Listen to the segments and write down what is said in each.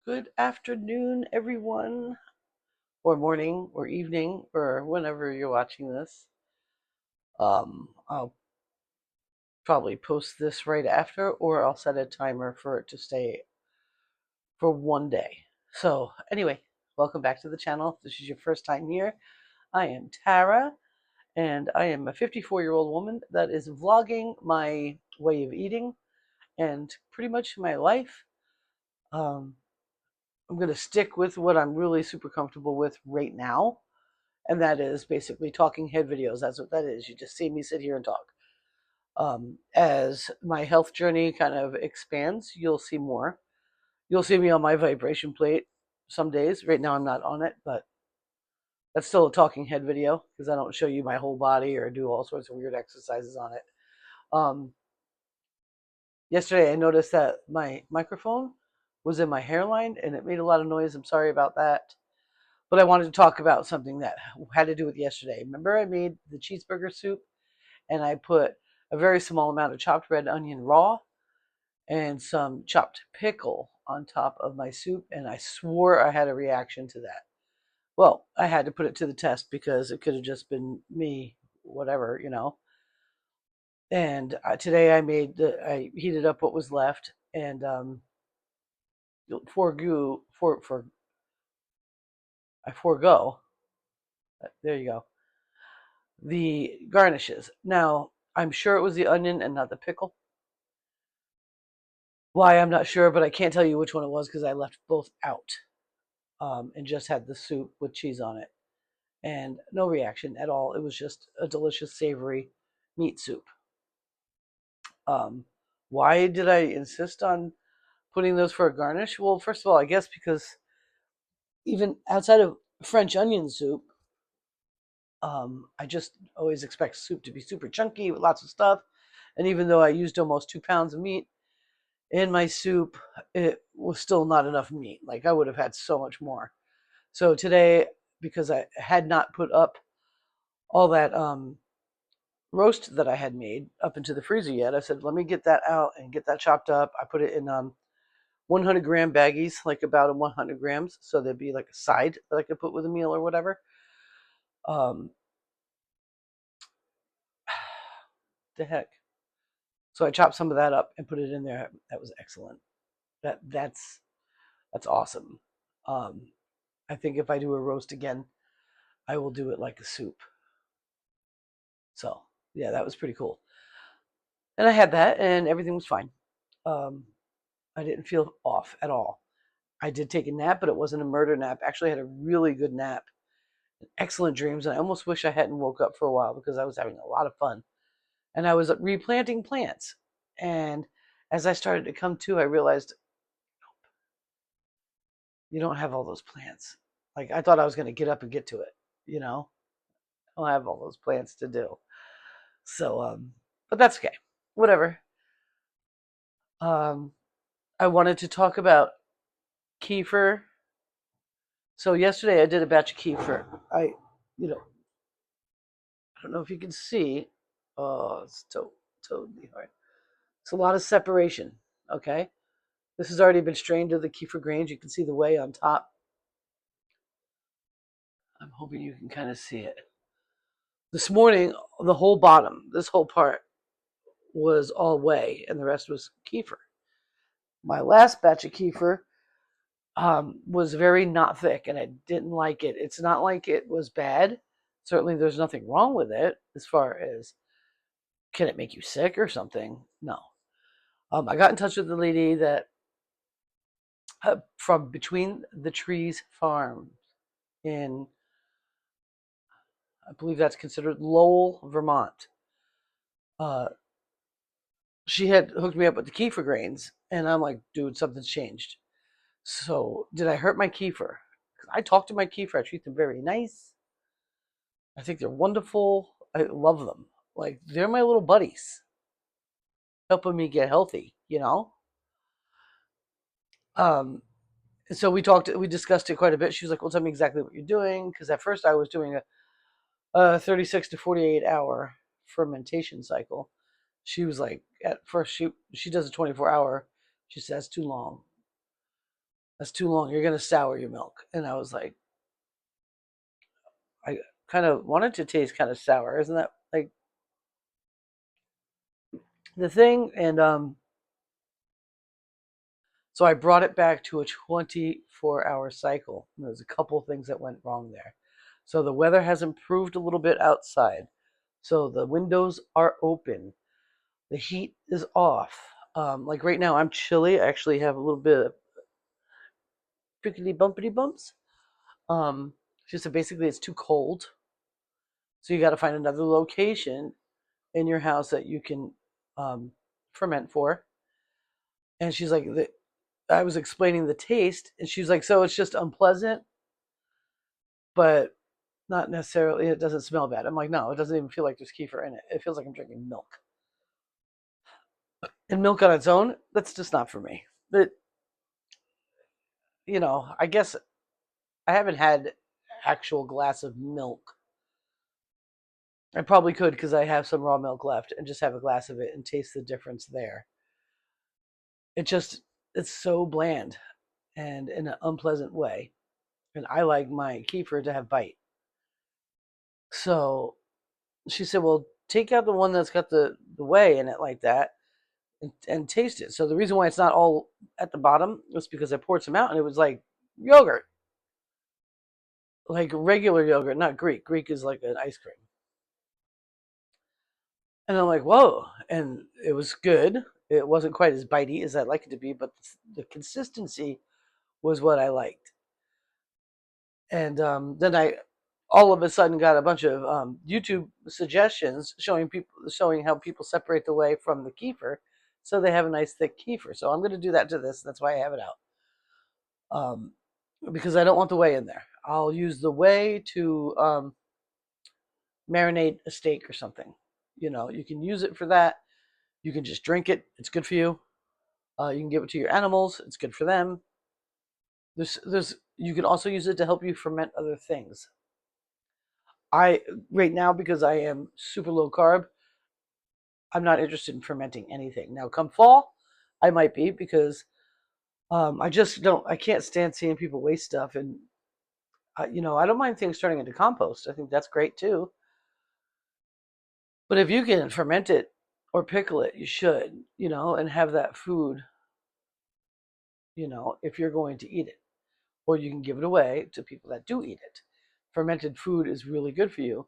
Good afternoon, everyone, or morning, or evening, or whenever you're watching this. I'll probably post this right after, or I'll set a timer for it to stay for one day. So, anyway, welcome back to the channel. If this is your first time here, I am Tara, and I am a 54-year-old woman that is vlogging my way of eating and pretty much my life. Um, I'm going to stick with what I'm really super comfortable with right now, and that is basically talking head videos. That's what that is. You just see me sit here and talk. As my health journey kind of expands, you'll see more. You'll see me on my vibration plate some days. Right now, I'm not on it, but that's still a talking head video because I don't show you my whole body or do all sorts of weird exercises on it. Um, Yesterday, I noticed that my microphone was in my hairline and it made a lot of noise. I'm sorry about that. But I wanted to talk about something that had to do with yesterday. Remember, I made the cheeseburger soup and I put a very small amount of chopped red onion raw and some chopped pickle on top of my soup, and I swore I had a reaction to that. Well, I had to put it to the test because it could have just been me, whatever. And today I heated up what was left and I forego. There you go. The garnishes. Now, I'm sure it was the onion and not the pickle. Why, I'm not sure, but I can't tell you which one it was because I left both out and just had the soup with cheese on it. And no reaction at all. It was just a delicious, savory meat soup. Um, why did I insist on putting those for a garnish? Well, first of all, I guess because even outside of French onion soup, I just always expect soup to be super chunky with lots of stuff. And even though I used almost 2 pounds of meat in my soup, it was still not enough meat. Like I would have had so much more. So today, because I had not put up all that roast that I had made up into the freezer yet, I said, let me get that out and get that chopped up. I put it in 100-gram baggies, like about 100 grams. So there'd be like a side that I could put with a meal or whatever. Um, the heck. So I chopped some of that up and put it in there. That was excellent. That's awesome. Um, I think if I do a roast again, I will do it like a soup. So yeah, that was pretty cool. And I had that, and everything was fine. Um, I didn't feel off at all. I did take a nap, but it wasn't a murder nap. Actually, I had a really good nap, excellent dreams, and I almost wish I hadn't woke up for a while because I was having a lot of fun. And I was replanting plants. And as I started to come to, I realized you don't have all those plants. Like I thought I was going to get up and get to it, you know. I don't have all those plants to do. So, but that's okay. Whatever. Um, I wanted to talk about kefir. So yesterday I did a batch of kefir. You know, I don't know if you can see. Oh, it's totally hard. It's a lot of separation. Okay, this has already been strained to the kefir grains. You can see the whey on top. I'm hoping you can kind of see it. This morning, the whole bottom, this whole part, was all whey, and the rest was kefir. My last batch of kefir was very not thick, and I didn't like it. It's not like it was bad. Certainly, there's nothing wrong with it as far as can it make you sick or something. No. I got in touch with the lady that from Between the Trees Farm in, I believe that's considered Lowell, Vermont. Uh, she had hooked me up with the kefir grains, and I'm like, dude, something's changed. So, did I hurt my kefir? I talk to my kefir. I treat them very nice. I think they're wonderful. I love them. Like they're my little buddies, helping me get healthy. Um, so we discussed it quite a bit. She was like, "Well, tell me exactly what you're doing," because at first I was doing a 36 to 48 hour fermentation cycle. She was like, at first she does a 24-hour. She says too long. That's too long. You're gonna sour your milk. And I was like, I kind of wanted to taste kind of sour. Isn't that like the thing? And so I brought it back to a 24-hour cycle. And there's a couple things that went wrong there. So the weather has improved a little bit outside. So the windows are open. The heat is off. Like right now, I'm chilly. I actually have a little bit of prickly bumpity bumps. She said basically it's too cold. So you got to find another location in your house that you can um, ferment for. And she's like, I was explaining the taste, and she's like, so it's just unpleasant, but not necessarily. It doesn't smell bad. I'm like, no, it doesn't even feel like there's kefir in it. It feels like I'm drinking milk. And milk on its own, that's just not for me. But I guess I haven't had actual glass of milk. I probably could because I have some raw milk left and just have a glass of it and taste the difference there. It just it's so bland and in an unpleasant way. And I like my kefir to have bite. So she said, well, take out the one that's got the whey in it like that and taste it. So the reason why it's not all at the bottom was because I poured some out and it was like yogurt. Like regular yogurt, not Greek. Greek is like an ice cream. And I'm like, whoa. And it was good. It wasn't quite as bitey as I'd like it to be, but the consistency was what I liked. And then I all of a sudden got a bunch of YouTube suggestions showing how people separate the whey from the kefir, so they have a nice thick kefir. So I'm going to do that to this. That's why I have it out, um, because I don't want the whey in there. I'll use the whey to marinate a steak or something. You can use it for that. You can just drink it. It's good for you. You can give it to your animals. It's good for them. There's you can also use it to help you ferment other things. I right now because I am super low carb, I'm not interested in fermenting anything. Now, come fall, I might be because I just don't. I can't stand seeing people waste stuff, and I don't mind things turning into compost. I think that's great too. But if you can ferment it or pickle it, you should, and have that food, if you're going to eat it, or you can give it away to people that do eat it. Fermented food is really good for you.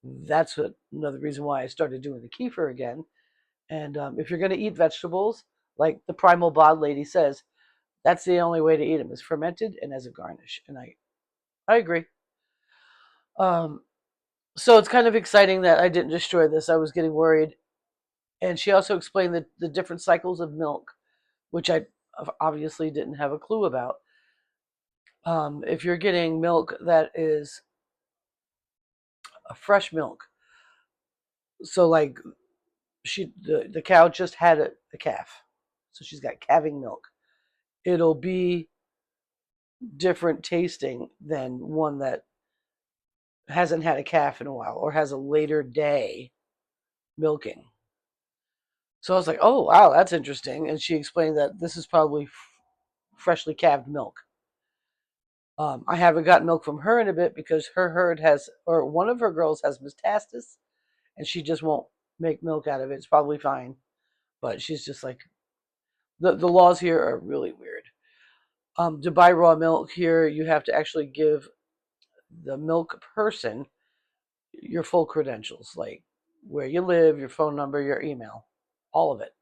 That's another reason why I started doing the kefir again. And if you're going to eat vegetables, like the Primal Bod lady says, that's the only way to eat them is fermented and as a garnish. And I agree. Um, so it's kind of exciting that I didn't destroy this. I was getting worried. And she also explained the different cycles of milk, which I obviously didn't have a clue about. If you're getting milk that is a fresh milk, so like the cow just had a calf, so she's got calving milk. It'll be different tasting than one that hasn't had a calf in a while or has a later day milking. So I was like, oh, wow, that's interesting. And she explained that this is probably freshly calved milk. I haven't gotten milk from her in a bit because her herd has, or one of her girls has metastasis, and she just won't make milk out of it. It's probably fine. But she's just like, the laws here are really weird. To buy raw milk here, you have to actually give the milk person your full credentials, like where you live, your phone number, your email, all of it.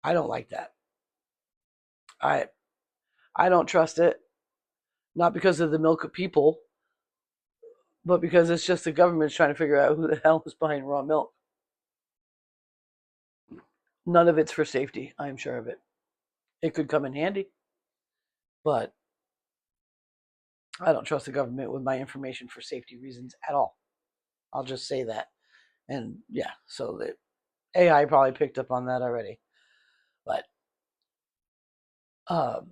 I don't like that. I I don't trust it, not because of the milk people, but because it's just the government's trying to figure out who the hell is buying raw milk. None of it's for safety, I'm sure of it. It could come in handy, but I don't trust the government with my information for safety reasons at all. I'll just say that. And yeah, so the AI probably picked up on that already. But um,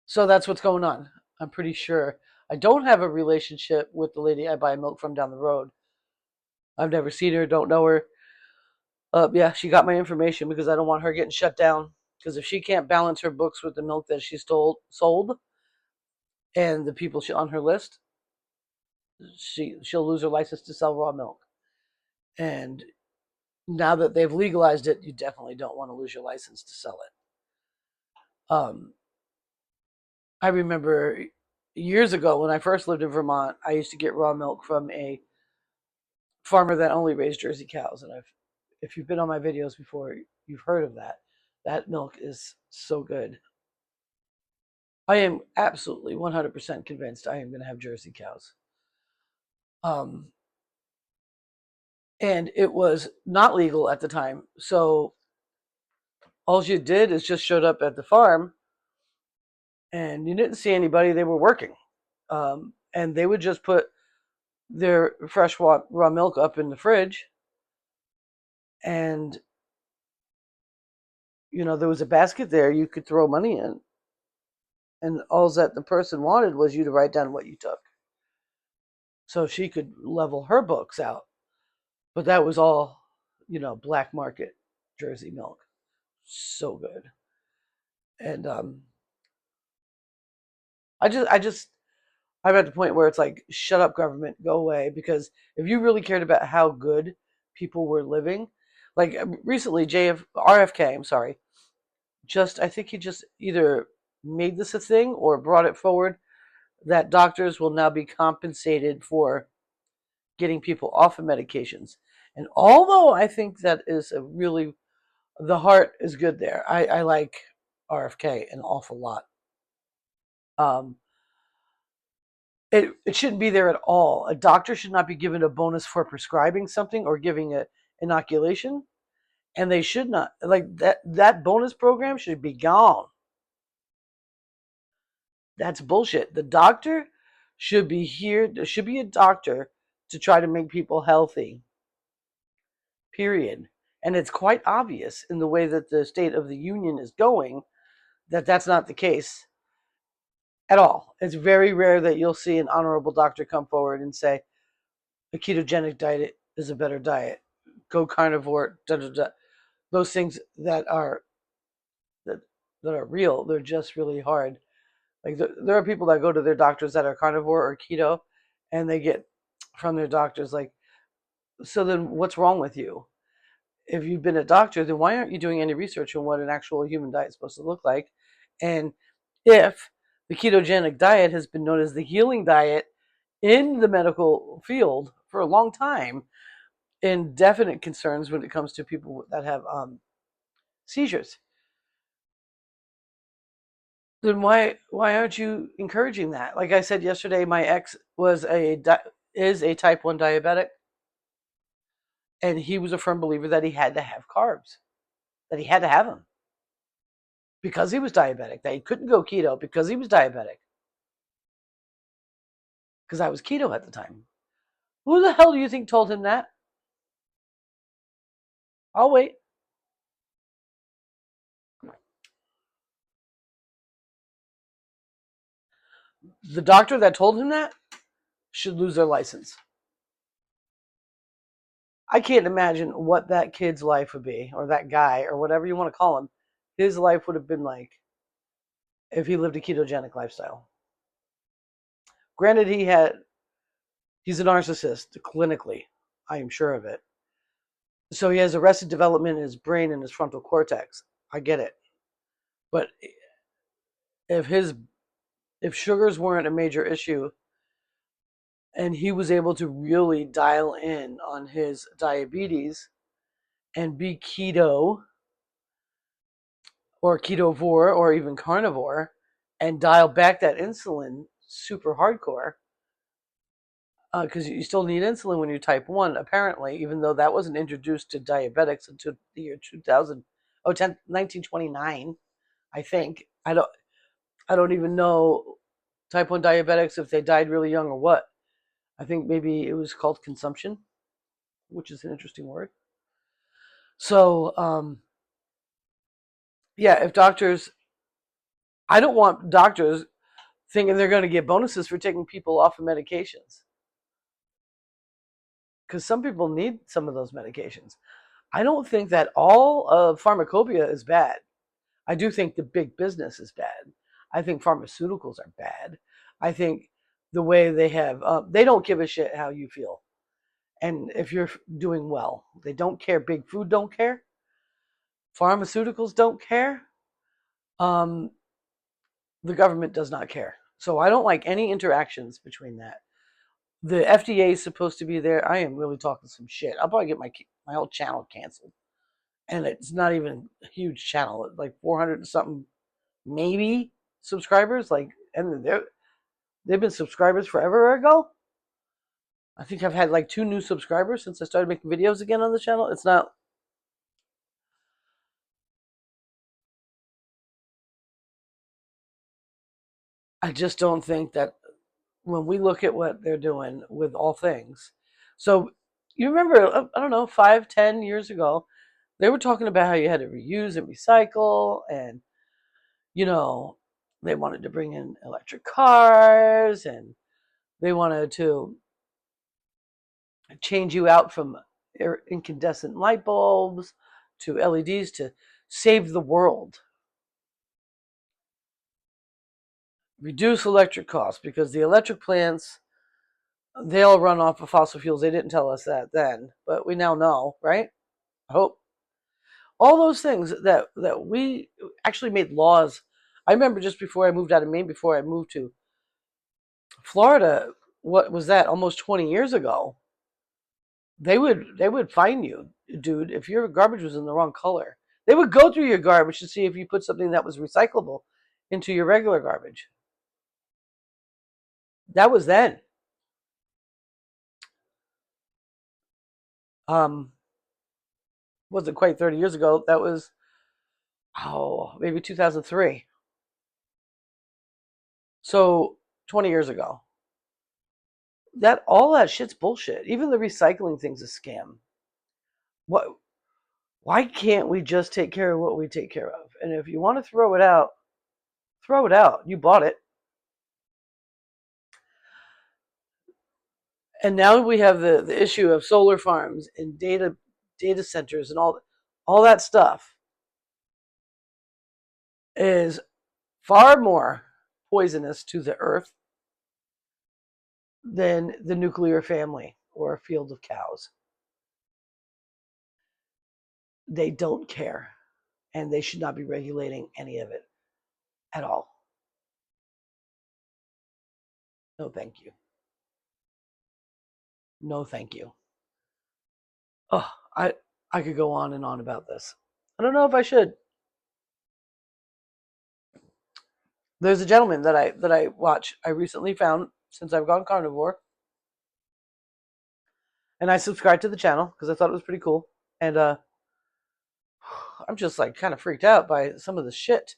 so that's what's going on. I'm pretty sure. I don't have a relationship with the lady I buy milk from down the road. I've never seen her, don't know her. Yeah, she got my information because I don't want her getting shut down. Because if she can't balance her books with the milk that she sold and the people on her list, she'll lose her license to sell raw milk. And now that they've legalized it, you definitely don't want to lose your license to sell it. I remember years ago when I first lived in Vermont, I used to get raw milk from a farmer that only raised Jersey cows. And if you've been on my videos before, you've heard of that. That milk is so good. I am absolutely 100% convinced I am going to have Jersey cows. Um, and it was not legal at the time. So all you did is just showed up at the farm and you didn't see anybody. They were working. And they would just put their fresh raw milk up in the fridge. And, there was a basket there you could throw money in. And all that the person wanted was you to write down what you took. So she could level her books out. But that was all, black market Jersey milk. So good. And I'm at the point where it's like, shut up, government, go away. Because if you really cared about how good people were living, like recently, RFK, I'm sorry, I think he just either made this a thing or brought it forward that doctors will now be compensated for getting people off of medications. And although I think that is the heart is good there. I like RFK an awful lot. It shouldn't be there at all. A doctor should not be given a bonus for prescribing something or giving an inoculation. And they should not, like that bonus program should be gone. That's bullshit. The doctor should be here. There should be a doctor to try to make people healthy. Period. And it's quite obvious in the way that the State of the Union is going that that's not the case at all. It's very rare that you'll see an honorable doctor come forward and say a ketogenic diet is a better diet. Go carnivore. Da, da, da. Those things that are real, they're just really hard. Like there are people that go to their doctors that are carnivore or keto, and they get from their doctors like, so then what's wrong with you? If you've been a doctor, then why aren't you doing any research on what an actual human diet is supposed to look like? And if the ketogenic diet has been known as the healing diet in the medical field for a long time, in definite concerns when it comes to people that have seizures, then why aren't you encouraging that? Like I said yesterday, my ex is a type 1 diabetic, and he was a firm believer that he had to have carbs, that he had to have them because he was diabetic, that he couldn't go keto because he was diabetic, because I was keto at the time. Who the hell do you think told him that? I'll wait. The doctor that told him that should lose their license. I can't imagine what that kid's life would be, or that guy, or whatever you want to call him. His life would have been like if he lived a ketogenic lifestyle. Granted, he's a narcissist clinically. I am sure of it. So he has arrested development in his brain and his frontal cortex. I get it. But if sugars weren't a major issue and he was able to really dial in on his diabetes and be keto or ketovore or even carnivore and dial back that insulin super hardcore, because you still need insulin when you're type 1, apparently, even though that wasn't introduced to diabetics until the year 1929, I think. I don't even know type 1 diabetics if they died really young or what. I think maybe it was called consumption, which is an interesting word. So, yeah, I don't want doctors thinking they're going to get bonuses for taking people off of medications, because some people need some of those medications. I don't think that all of pharmacopoeia is bad. I do think the big business is bad. I think pharmaceuticals are bad. I think the way they don't give a shit how you feel. And if you're doing well, they don't care. Big food don't care. Pharmaceuticals don't care. Um, the government does not care. So I don't like any interactions between that. The FDA is supposed to be there. I am really talking some shit. I'll probably get my whole channel canceled, and it's not even a huge channel. It's like 400 and something, maybe subscribers. Like, and they've been subscribers forever ago. I think I've had like 2 new subscribers since I started making videos again on the channel. It's not. I just don't think that when we look at what they're doing with all things. So you remember, I don't know, 5, 10 years ago, they were talking about how you had to reuse and recycle, and you know, they wanted to bring in electric cars, and they wanted to change you out from incandescent light bulbs to LEDs to save the world, reduce electric costs, because the electric plants, they all run off of fossil fuels. They didn't tell us that then, but we now know, right? I hope. All those things that we actually made laws. I remember just before I moved out of Maine, before I moved to Florida, what was that? Almost 20 years ago. They would fine you, dude, if your garbage was in the wrong color. They would go through your garbage to see if you put something that was recyclable into your regular garbage. That was then. Um, wasn't quite 30 years ago. That was maybe 2003. So 20 years ago. That all that shit's bullshit. Even the recycling thing's a scam. What? Why can't we just take care of what we take care of? And if you want to throw it out, throw it out. You bought it. And now we have the issue of solar farms and data centers and all that stuff is far more poisonous to the earth than the nuclear family or a field of cows. They don't care, and they should not be regulating any of it at all. No, thank you. No, thank you. Oh, I could go on and on about this. I don't know if I should. There's a gentleman that I watch. I recently found since I've gone carnivore, and I subscribed to the channel because I thought it was pretty cool. And I'm just like kind of freaked out by some of the shit.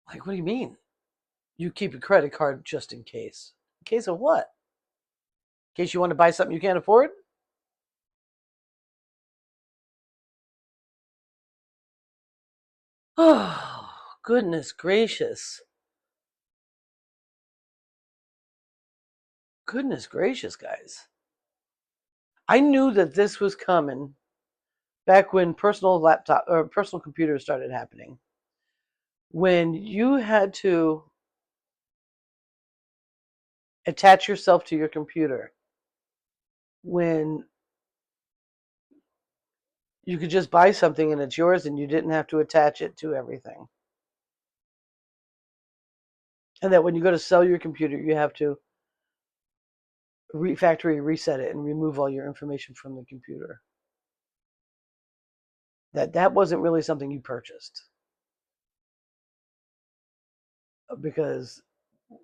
Like, what do you mean? You keep a credit card just in case. In case of what? In case you want to buy something you can't afford? Oh, goodness gracious. Goodness gracious, guys. I knew that this was coming back when personal laptop or personal computers started happening. When you had to attach yourself to your computer, when you could just buy something and it's yours and you didn't have to attach it to everything. And that when you go to sell your computer, you have to factory reset it and remove all your information from the computer. That wasn't really something you purchased. Because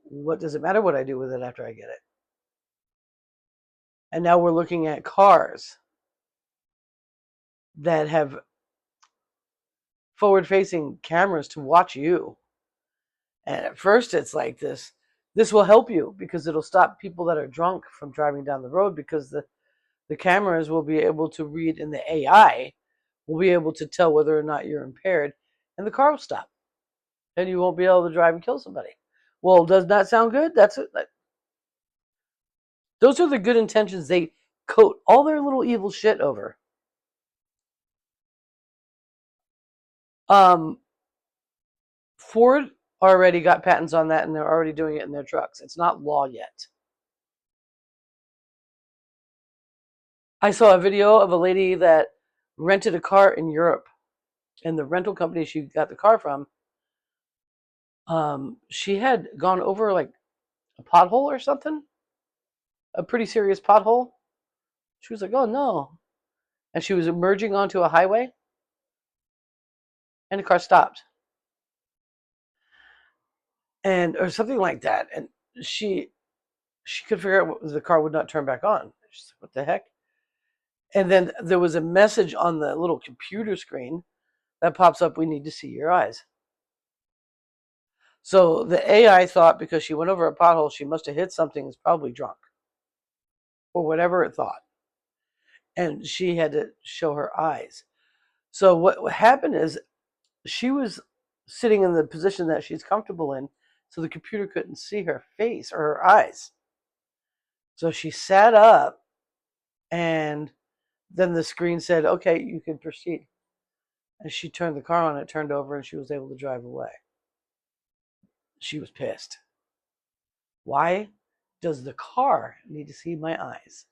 what does it matter what I do with it after I get it? And now we're looking at cars that have forward-facing cameras to watch you. And at first it's like this will help you because it'll stop people that are drunk from driving down the road, because the cameras will be able to read, and the AI will be able to tell whether or not you're impaired, and the car will stop. And you won't be able to drive and kill somebody. Well, does that sound good? That's it. Those are the good intentions they coat all their little evil shit over. Um, Ford already got patents on that, and they're already doing it in their trucks. It's not law yet. I saw a video of a lady that rented a car in Europe, and the rental company she got the car from, she had gone over like a pothole or something, a pretty serious pothole. She was like, "Oh no!" And she was emerging onto a highway, and the car stopped, and or something like that. And she she could figure out the car would not turn back on. She's like, "What the heck?" And then there was a message on the little computer screen that pops up, "We need to see your eyes." So the AI thought because she went over a pothole, she must have hit something, is probably drunk or whatever it thought. And she had to show her eyes. So what happened is she was sitting in the position that she's comfortable in, so the computer couldn't see her face or her eyes. So she sat up, and then the screen said, "Okay, you can proceed." And she turned the car on, it turned over, and she was able to drive away. She was pissed. Why does the car need to see my eyes?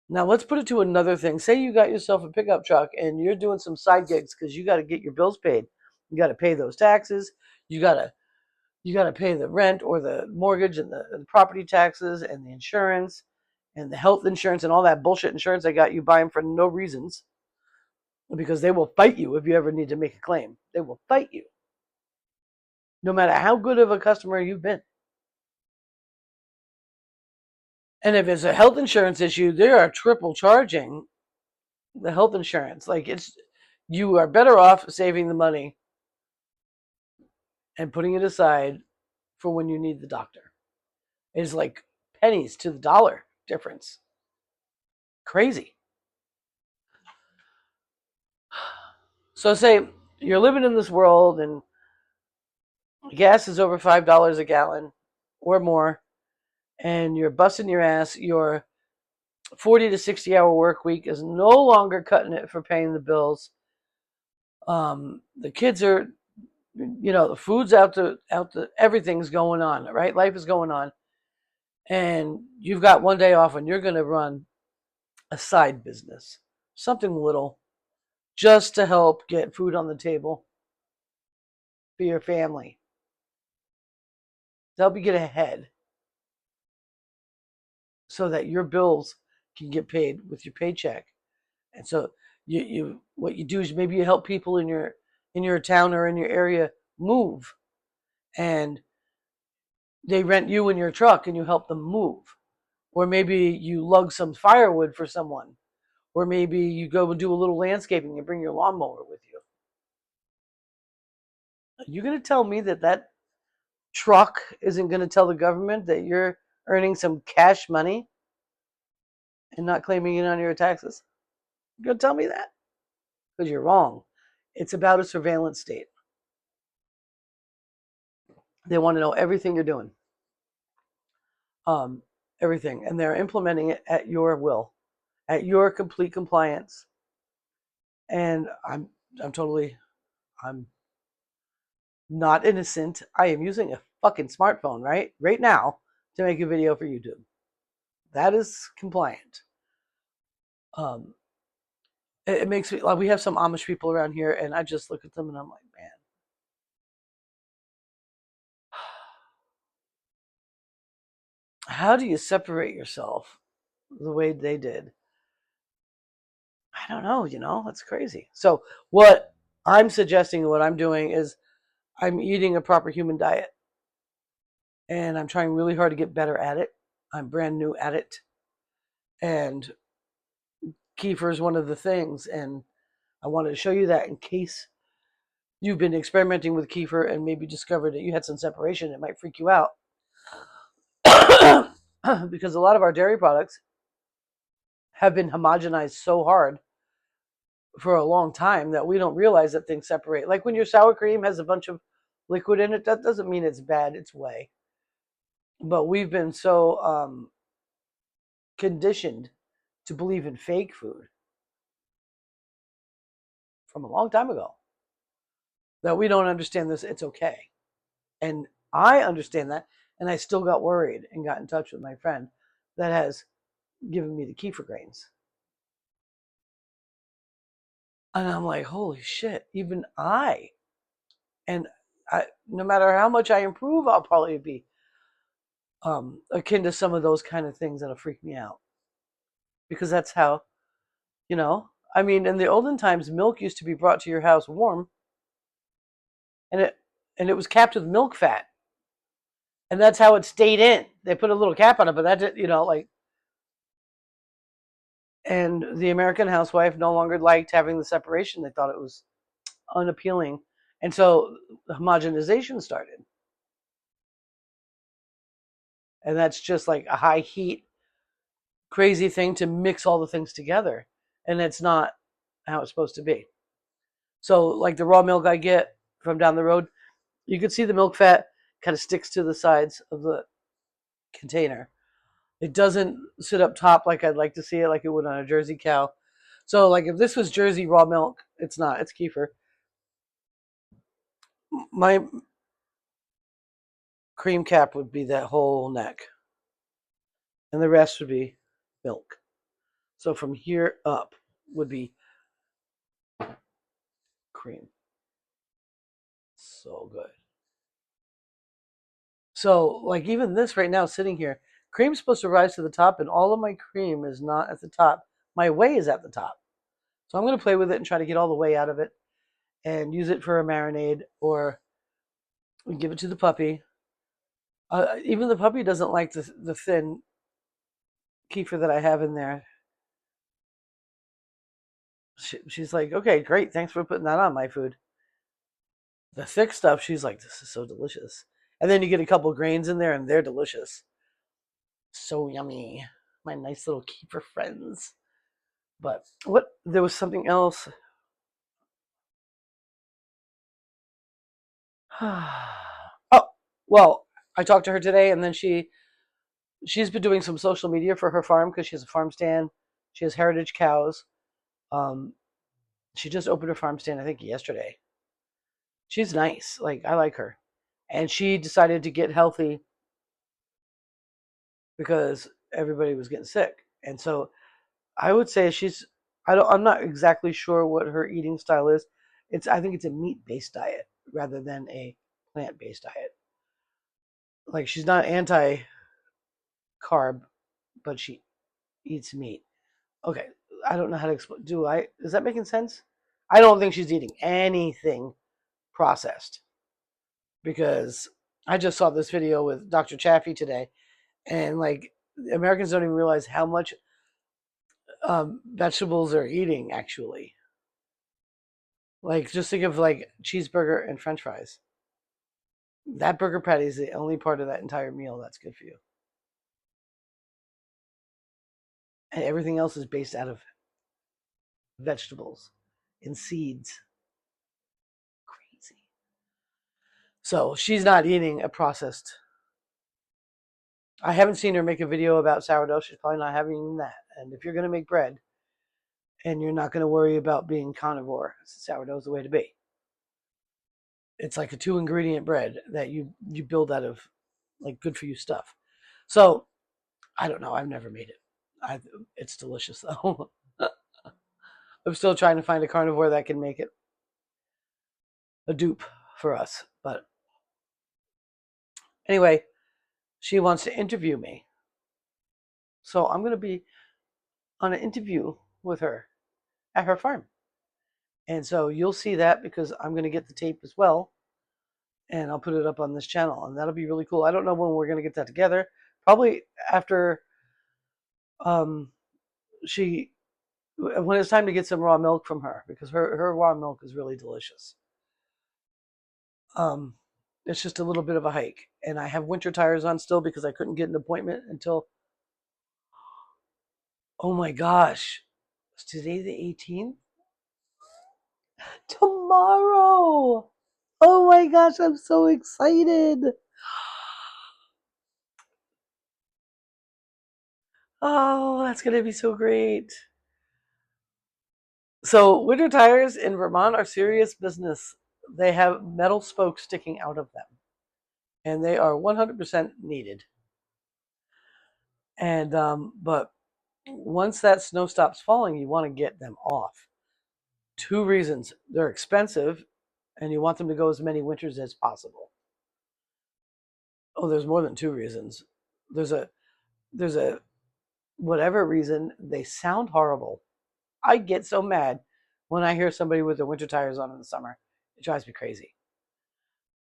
Now let's put it to another thing. Say you got yourself a pickup truck and you're doing some side gigs because you got to get your bills paid. You got to pay those taxes. You got to pay the rent or the mortgage and the property taxes and the insurance and the health insurance and all that bullshit insurance they got you buying for no reasons, because they will fight you if you ever need to make a claim. They will fight you, no matter how good of a customer you've been. And if it's a health insurance issue, they are triple charging the health insurance. Like, you are better off saving the money and putting it aside for when you need the doctor. It's like pennies to the dollar difference. Crazy. So say you're living in this world and gas is over $5 a gallon or more, and you're busting your ass. Your 40 to 60 hour work week is no longer cutting it for paying the bills. The kids are, the food's out the everything's going on, right? Life is going on, and you've got one day off, and you're going to run a side business, something little, just to help get food on the table for your family, to help you get ahead so that your bills can get paid with your paycheck. And so you what you do is maybe you help people in your town or in your area move, and they rent you in your truck and you help them move. Or maybe you lug some firewood for someone. Or maybe you go and do a little landscaping and bring your lawnmower with you. Are you going to tell me that truck isn't going to tell the government that you're earning some cash money and not claiming it on your taxes? You're going to tell me that? Because you're wrong. It's about a surveillance state. They want to know everything you're doing, um, everything, and they're implementing it at your will, at your complete compliance. And I'm not innocent. I am using a fucking smartphone right now to make a video for YouTube. That is compliant. Um, it makes me like, we have some Amish people around here, and I just look at them and I'm like, man, how do you separate yourself the way they did? I don't know, that's crazy. So what I'm suggesting, what I'm doing is I'm eating a proper human diet, and I'm trying really hard to get better at it. I'm brand new at it, and kefir is one of the things, and I wanted to show you that in case you've been experimenting with kefir and maybe discovered that you had some separation. It might freak you out. Because a lot of our dairy products have been homogenized so hard for a long time that we don't realize that things separate. Like when your sour cream has a bunch of liquid in it, that doesn't mean it's bad, it's whey. But we've been so conditioned to believe in fake food from a long time ago. that we don't understand this. It's okay. And I understand that. And I still got worried and got in touch with my friend that has given me the kefir grains. And I'm like, holy shit, even I. And no matter how much I improve, I'll probably be akin to some of those kind of things that'll freak me out. Because that's how, I mean, in the olden times, milk used to be brought to your house warm, and it was capped with milk fat, and that's how it stayed in. They put a little cap on it, but that did, like. And the American housewife no longer liked having the separation. They thought it was unappealing, and so homogenization started, and that's just like a high heat, crazy thing to mix all the things together, and it's not how it's supposed to be. So, like the raw milk I get from down the road, you can see the milk fat kind of sticks to the sides of the container. It doesn't sit up top like I'd like to see it, like it would on a Jersey cow. So, like if this was Jersey raw milk, it's not. It's kefir. My cream cap would be that whole neck, and the rest would be milk. So from here up would be cream. So good. So, like even this right now sitting here, cream's supposed to rise to the top, and all of my cream is not at the top. My whey is at the top. So I'm going to play with it and try to get all the whey out of it and use it for a marinade or give it to the puppy. Even the puppy doesn't like the thin kefir that I have in there. She's like, okay, great. Thanks for putting that on my food. The thick stuff, she's like, this is so delicious. And then you get a couple grains in there and they're delicious. So yummy. My nice little kefir friends. But there was something else. Oh, well, I talked to her today, and then she's been doing some social media for her farm because she has a farm stand. She has heritage cows. Um, she just opened her farm stand, I think, yesterday. She's nice. Like I like her, and she decided to get healthy because everybody was getting sick, and so I would say she's. I'm not exactly sure what her eating style is. I think it's a meat-based diet rather than a plant-based diet. Like she's not anti-carb, but she eats meat. Okay, I don't know how to explain. Is that making sense? I don't think she's eating anything processed because I just saw this video with Dr. Chaffee today, and like Americans don't even realize how much vegetables they're eating actually. Like just think of like cheeseburger and French fries. That burger patty is the only part of that entire meal that's good for you, and everything else is based out of vegetables and seeds. Crazy. So she's not eating a processed. I haven't seen her make a video about sourdough. She's probably not having that. And if you're going to make bread and you're not going to worry about being carnivore, sourdough is the way to be. It's like a 2-ingredient bread that you build out of like good for you stuff. So I don't know. I've never made it. It's delicious though. I'm still trying to find a carnivore that can make it a dupe for us. But anyway, she wants to interview me. So I'm going to be on an interview with her at her farm. And so you'll see that because I'm going to get the tape as well. And I'll put it up on this channel. And that'll be really cool. I don't know when we're going to get that together. Probably after um, when it's time to get some raw milk from her. Because her raw milk is really delicious. Um, it's just a little bit of a hike. And I have winter tires on still because I couldn't get an appointment until, oh my gosh, is today the 18th? Tomorrow! Oh my gosh, I'm so excited. Oh, that's going to be so great. So, winter tires in Vermont are serious business. they have metal spokes sticking out of them, and they are 100% needed. And but once that snow stops falling, you want to get them off. Two reasons: they're expensive, and you want them to go as many winters as possible. Oh, there's more than two reasons. There's a there's a whatever reason, they sound horrible. I get so mad when I hear somebody with their winter tires on in the summer. It drives me crazy.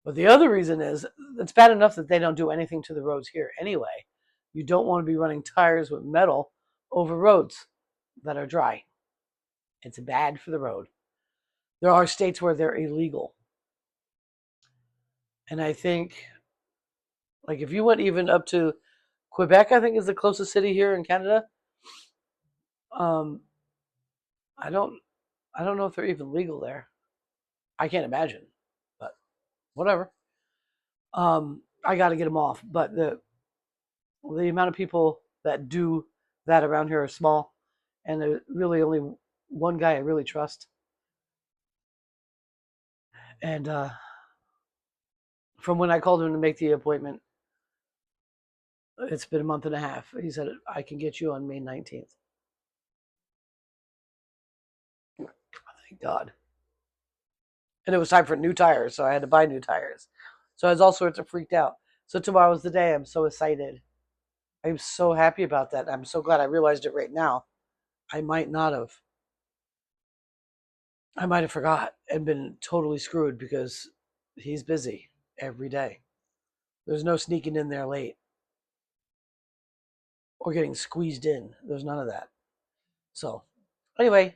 But the other reason is it's bad enough that they don't do anything to the roads here anyway. You don't want to be running tires with metal over roads that are dry. It's bad for the road. There are states where they're illegal. And I think, like, if you went even up to Quebec, I think is the closest city here in Canada. Um, I don't, I don't know if they're even legal there. I can't imagine, but whatever. I got to get them off. But the amount of people that do that around here are small, and there's really only one guy I really trust. And from when I called him to make the appointment, it's been a month and a half. He said I can get you on May 19th. Thank God. And it was time for new tires, so I had to buy new tires. So I was all sorts of freaked out. So tomorrow's the day. I'm so excited. I'm so happy about that. I'm so glad I realized it right now. I might not have. I might have forgot and been totally screwed because he's busy every day. There's no sneaking in there late or getting squeezed in. There's none of that. So, anyway,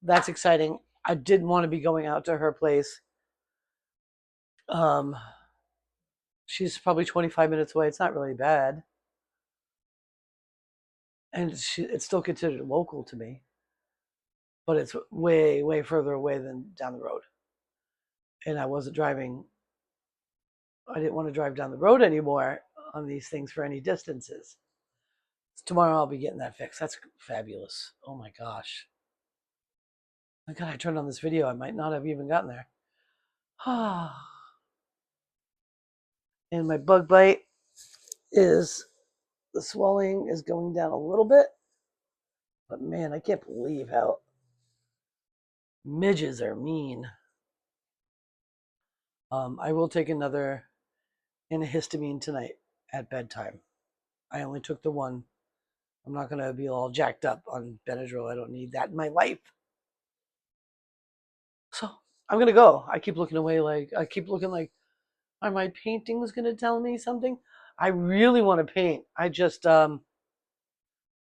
that's exciting. I didn't want to be going out to her place. Um, she's probably 25 minutes away. It's not really bad. And it's still considered local to me, but it's way, way further away than down the road. And I didn't want to drive down the road anymore on these things for any distances. Tomorrow I'll be getting that fixed. That's fabulous. Oh my gosh. My God, I turned on this video. I might not have even gotten there. And my bug bite is, the swelling is going down a little bit. But man, I can't believe how midges are mean. I will take another antihistamine tonight at bedtime. I only took the one. I'm not going to be all jacked up on Benadryl. I don't need that in my life. So I'm going to go. I keep looking away like, are my paintings going to tell me something? I really want to paint. I just have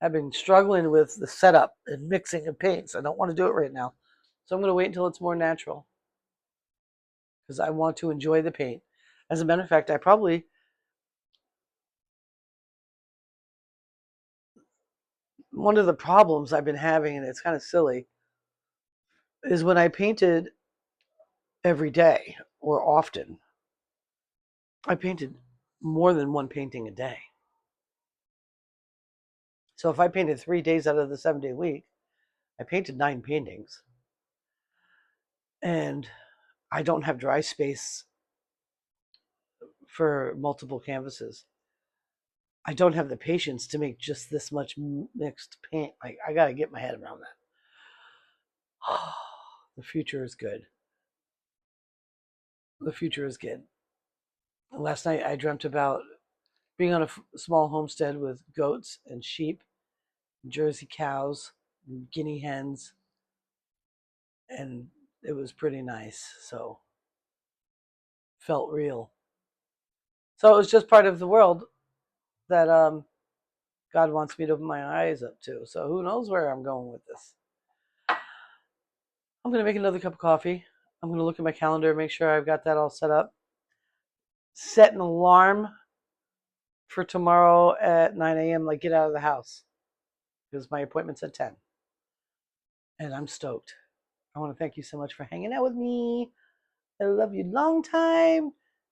been struggling with the setup and mixing of paints. I don't want to do it right now. So I'm going to wait until it's more natural because I want to enjoy the paint. As a matter of fact, one of the problems I've been having, and it's kind of silly, is when I painted every day or often, I painted more than one painting a day. So if I painted 3 days out of the 7-day week, I painted 9 paintings. And I don't have dry space for multiple canvases. I don't have the patience to make just this much mixed paint. I got to get my head around that. The future is good. The future is good. Last night I dreamt about being on a small homestead with goats and sheep, Jersey cows, and guinea hens, and it was pretty nice. So felt real. So it was just part of the world that God wants me to open my eyes up to. So who knows where I'm going with this. I'm going to make another cup of coffee. I'm going to look at my calendar, make sure I've got that all set up. Set an alarm for tomorrow at 9 a.m. Like, get out of the house because my appointment's at 10. And I'm stoked. I want to thank you so much for hanging out with me. I love you long time.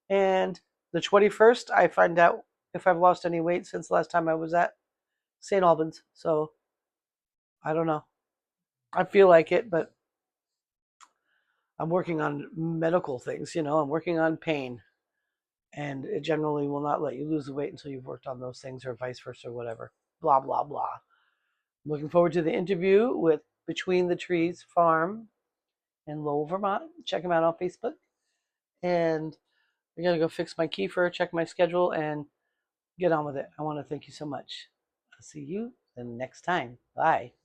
And the 21st, I find out if I've lost any weight since the last time I was at St. Albans. So I don't know. I feel like it, but I'm working on medical things, I'm working on pain. And it generally will not let you lose the weight until you've worked on those things, or vice versa, or whatever. Blah, blah, blah. I'm looking forward to the interview with Between the Trees Farm in Lowell, Vermont. Check them out on Facebook. And I got to go fix my Kefir, check my schedule, and get on with it. I want to thank you so much. I'll see you the next time. Bye.